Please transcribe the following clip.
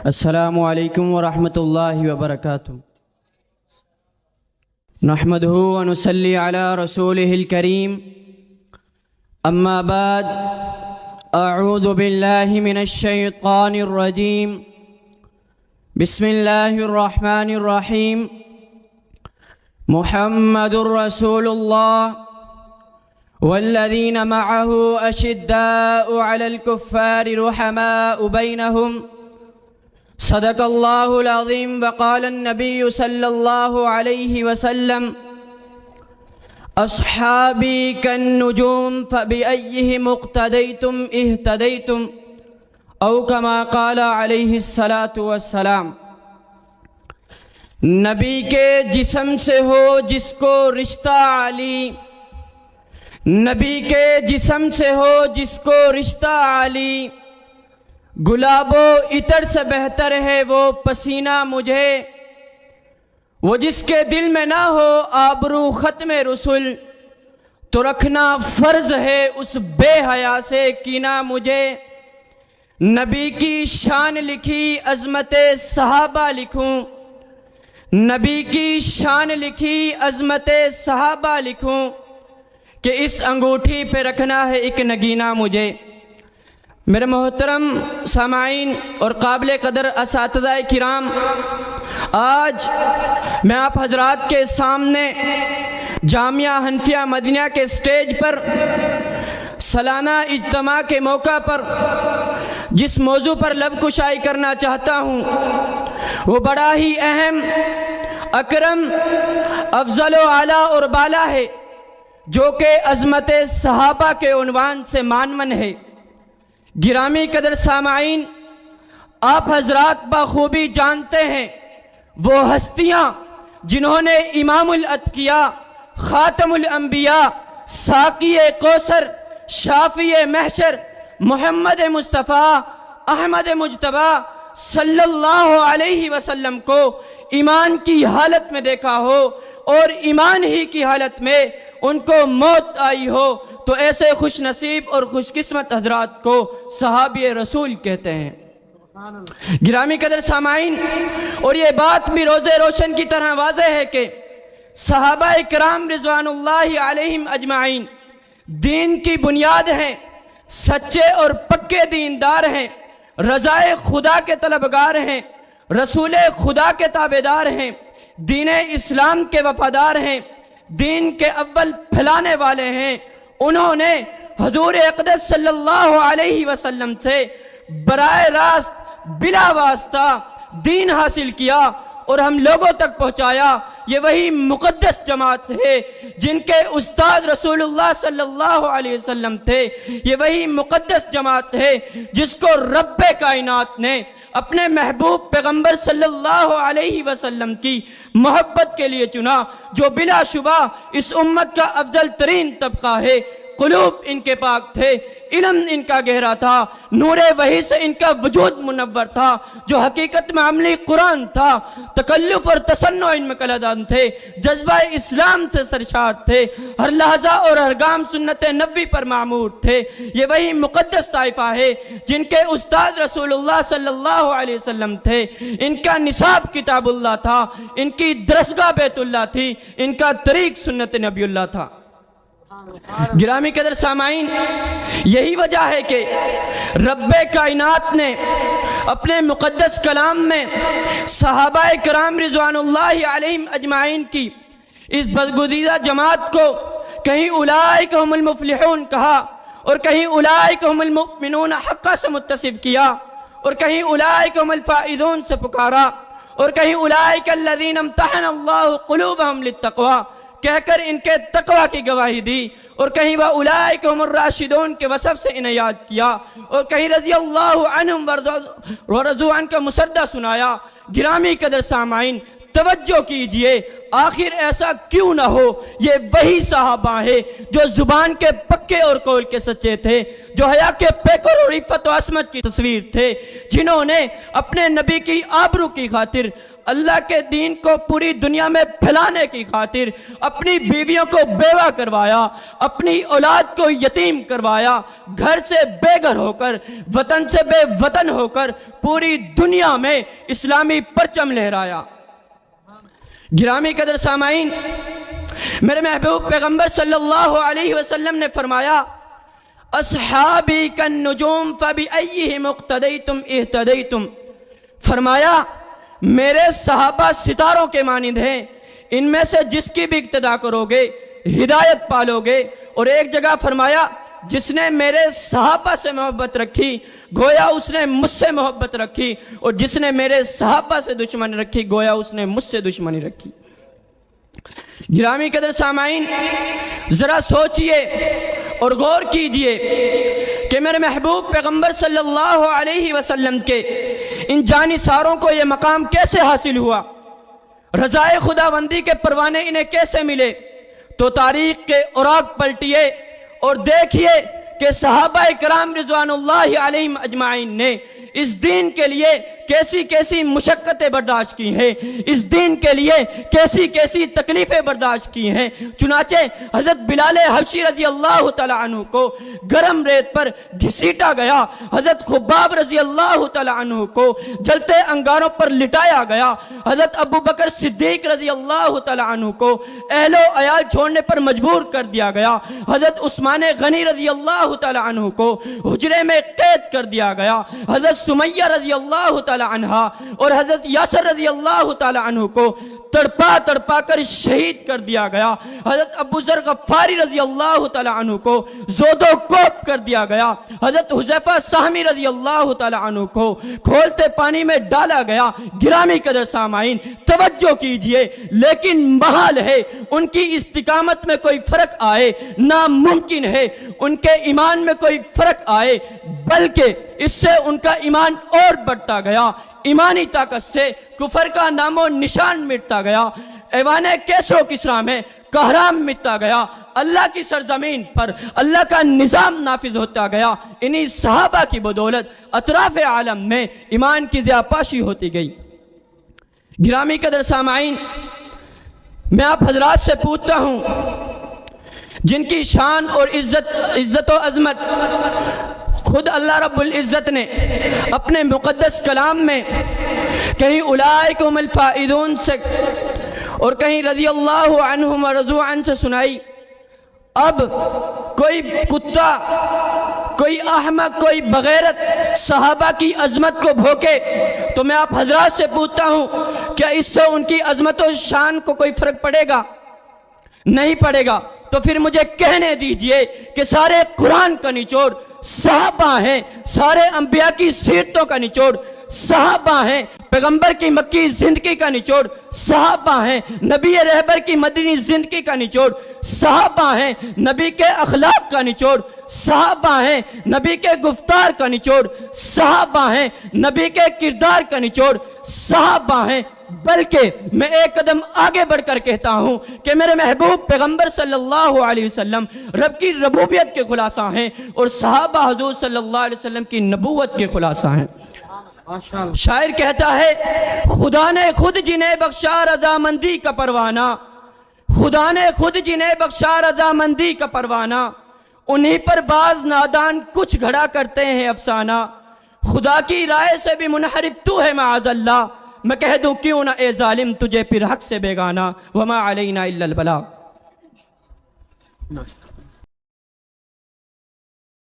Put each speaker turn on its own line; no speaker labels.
السلام علیکم ورحمۃ اللہ وبرکاتہ۔ نحمدہ ونصلی علی رسولہ الکریم، اما بعد، اعوذ باللہ من الشیطان الرجیم، بسم اللہ الرحمن الرحیم۔ محمد رسول اللہ والذین معہ اشداء علی الکفار رحماء بینہم، صدق اللہ العظیم۔ وقال النبی صلی اللہ علیہ وسلم، اصحابی کالنجوم فبأیہم اقتدیتم اہتدیتم، او کما قال علیہ الصلاۃ والسلام۔ نبی کے جسم سے ہو جس کو رشتہ علی، نبی کے جسم سے ہو جس کو رشتہ علی، گلاب و عطر سے بہتر ہے وہ پسینہ مجھے، وہ جس کے دل میں نہ ہو آبرو ختم رسول، تو رکھنا فرض ہے اس بے حیا سے کینہ مجھے۔ نبی کی شان لکھی عظمت صحابہ لکھوں، نبی کی شان لکھی عظمت صحابہ لکھوں، کہ اس انگوٹھی پہ رکھنا ہے ایک نگینہ مجھے۔ میرے محترم سامعین اور قابل قدر اساتذہ کرام، آج میں آپ حضرات کے سامنے جامعہ حنفیہ مدینہ کے سٹیج پر سالانہ اجتماع کے موقع پر جس موضوع پر لب کشائی کرنا چاہتا ہوں وہ بڑا ہی اہم، اکرم، افضل و اعلیٰ اور بالا ہے، جو کہ عظمت صحابہ کے عنوان سے معنون ہے۔ گرامی قدر سامعین، آپ حضرات بخوبی جانتے ہیں وہ ہستیاں جنہوں نے امام الاتقیاء، خاتم الانبیاء، ساقی کوثر، شافی محشر، محمد مصطفیٰ احمد مجتبیٰ صلی اللہ علیہ وسلم کو ایمان کی حالت میں دیکھا ہو اور ایمان ہی کی حالت میں ان کو موت آئی ہو، تو ایسے خوش نصیب اور خوش قسمت حضرات کو صحابی رسول کہتے ہیں۔ گرامی قدر سامعین، اور یہ بات بھی روز روشن کی طرح واضح ہے کہ صحابہ کرام رضوان اللہ علیہم اجمعین دین کی بنیاد ہیں، سچے اور پکے دیندار ہیں، رضائے خدا کے طلبگار ہیں، رسول خدا کے تابعدار ہیں، دین اسلام کے وفادار ہیں، دین کے اول پھیلانے والے ہیں۔ انہوں نے حضور اقدس صلی اللہ علیہ وسلم سے براہ راست بلا واسطہ دین حاصل کیا اور ہم لوگوں تک پہنچایا۔ یہ وہی مقدس جماعت ہے جن کے استاد رسول اللہ صلی اللہ علیہ وسلم تھے، یہ وہی مقدس جماعت ہے جس کو رب کائنات نے اپنے محبوب پیغمبر صلی اللہ علیہ وسلم کی محبت کے لیے چنا، جو بلا شبہ اس امت کا افضل ترین طبقہ ہے۔ قلوب ان کے پاک تھے، علم ان کا گہرا تھا، نور وحی سے ان کا وجود منور تھا، جو حقیقت میں عملی قرآن تھا، تکلف اور تصنع ان میں قلعدان تھے، جذبہ اسلام سے سرشار تھے، ہر لحظہ اور ہر گام سنت نبی پر معمور تھے۔ یہ وہی مقدس طائفہ ہے جن کے استاد رسول اللہ صلی اللہ علیہ وسلم تھے، ان کا نصاب کتاب اللہ تھا، ان کی درسگاہ بیت اللہ تھی، ان کا طریق سنت نبی اللہ تھا۔ گرامی قدر سامعین، یہی وجہ ہے کہ رب کائنات نے اپنے مقدس کلام میں صحابہ کرام رضوان اللہ علیہم اجمعین کی اس برگزیدہ جماعت کو کہیں اولئک هم المفلحون کہا، اور کہیں اولئک هم المؤمنون حقا سے متصف کیا، اور کہیں اولئک هم الفائزون سے پکارا، اور کہیں اولئک الذین امتحن اللہ قلوبہم للتقوی کہہ کر ان کے تقوی کی گواہی دی، اور کہیں وَأُولَئِكَ هُمُ الرَّاشِدُونَ کے وصف سے انہیں یاد کیا، اور کہیں رضی اللہ عنہم ورضوا عنہ کا مصدع سنایا۔ گرامی قدر سامعین، توجہ کیجئے، آخر ایسا کیوں نہ ہو یہ وہی صحابہ ہیں جو زبان کے پکے اور قول کے سچے تھے، جو حیا کے پیکر اور عفت و عصمت کی تصویر تھے، جنہوں نے اپنے نبی کی آبرو کی خاطر، اللہ کے دین کو پوری دنیا میں پھیلانے کی خاطر اپنی بیویوں کو بیوہ کروایا، اپنی اولاد کو یتیم کروایا، گھر سے بے گھر ہو کر، وطن سے بے وطن ہو کر پوری دنیا میں اسلامی پرچم لہرایا۔ گرامی قدر سامعین، میرے محبوب پیغمبر صلی اللہ علیہ وسلم نے فرمایا، اصحابی کالنجوم فبأیہم اقتدیتم اہتدیتم، فرمایا میرے صحابہ ستاروں کے مانند ہیں، ان میں سے جس کی بھی اقتداء کرو گے ہدایت پالو گے۔ اور ایک جگہ فرمایا جس نے میرے صحابہ سے محبت رکھی گویا اس نے مجھ سے محبت رکھی، اور جس نے میرے صحابہ سے دشمنی رکھی گویا اس نے مجھ سے دشمنی رکھی۔ گرامی قدر سامعین، ذرا سوچئے اور غور کیجئے کہ میرے محبوب پیغمبر صلی اللہ علیہ وسلم کے ان جانثاروں کو یہ مقام کیسے حاصل ہوا، رضائے خداوندی کے پروانے انہیں کیسے ملے؟ تو تاریخ کے اوراق پلٹیے اور دیکھیے کہ صحابہ کرام رضوان اللہ علیہم اجمعین نے اس دین کے لیے کیسی کیسی مشقتیں برداشت کی ہیں، اس دین کے لیے کیسی کیسی تکلیفیں برداشت کی ہیں۔ چنانچہ حضرت بلال حبشی رضی اللہ تعالیٰ عنہ کو گرم ریت پر گھسیٹا گیا، حضرت خباب رضی اللہ تعالیٰ عنہ کو جلتے انگاروں پر لٹایا گیا، حضرت ابو بکر صدیق رضی اللہ تعالیٰ عنہ کو اہل و عیال چھوڑنے پر مجبور کر دیا گیا، حضرت عثمان غنی رضی اللہ تعالیٰ عنہ کو حجرے میں قید کر دیا گیا، حضرت سمیہ رضی اللہ تعالیٰ عنہ اور حضرت یاسر رضی اللہ تعالیٰ عنہ کو تڑپا تڑپا کر شہید کر دیا گیا، حضرت ابو ذر غفاری رضی اللہ تعالیٰ عنہ کو زود و کوب کر دیا گیا، حضرت حذیفہ سہمی رضی اللہ تعالیٰ عنہ کو کھولتے پانی میں ڈالا گیا۔ گرامی قدر سامعین توجہ کیجئے، لیکن محال ہے ان کی استقامت میں کوئی فرق آئے، ناممکن ہے ان کے ایمان میں کوئی فرق آئے، بلکہ اس سے ان کا ایمان اور بڑھتا گیا، ایمانی طاقت سے کفر کا نام و نشان مٹتا گیا، ایوان کیسر و کسریٰ میں کہرام مٹتا گیا، اللہ کی سرزمین پر اللہ کا نظام نافذ ہوتا گیا۔ انہی صحابہ کی بدولت اطراف عالم میں ایمان کی زیادپاشی ہوتی گئی۔ گرامی قدر سامعین، میں آپ حضرات سے پوچھتا ہوں، جن کی شان اور عزت و عظمت خود اللہ رب العزت نے اپنے مقدس کلام میں کہیں اولئک هم الفائزون سے اور کہیں رضی اللہ عنہم ورضوا عنہ سے سنائی، اب کوئی کتا، کوئی احمق، کوئی بغیرت صحابہ کی عظمت کو بھوکے تو میں آپ حضرات سے پوچھتا ہوں، کیا اس سے ان کی عظمت و شان کو کوئی فرق پڑے گا؟ نہیں پڑے گا۔ تو پھر مجھے کہنے دیجئے کہ سارے قرآن کا نچوڑ صحابہ ہیں، سارے انبیاء کی سیرتوں کا نچوڑ صحابہ ہیں، پیغمبر کی مکی زندگی کا نچوڑ صحابہ ہیں، نبی رہبر کی مدنی زندگی کا نچوڑ صحابہ ہیں، نبی کے اخلاق کا نچوڑ صحابہ ہیں، نبی کے گفتار کا نچوڑ صحابہ ہیں، نبی کے کردار کا نچوڑ صحابہ ہیں۔ بلکہ میں ایک قدم آگے بڑھ کر کہتا ہوں کہ میرے محبوب پیغمبر صلی اللہ علیہ وسلم رب کی ربوبیت کے خلاصہ ہیں اور صحابہ حضور صلی اللہ علیہ وسلم کی نبوت کے خلاصہ ہیں۔ شاعر کہتا ہے، خدا نے خود جنہیں بخشا رضامندی کا پروانہ، خدا نے خود جنہیں بخشا رضامندی کا پروانہ، انہی پر بعض نادان کچھ گھڑا کرتے ہیں افسانہ، خدا کی رائے سے بھی منحرف تو ہے معاذ اللہ، میں کہہ دوں کیوں نہ اے ظالم تجھے پھر حق سے بیگانہ، وما علینا الا البلاغ۔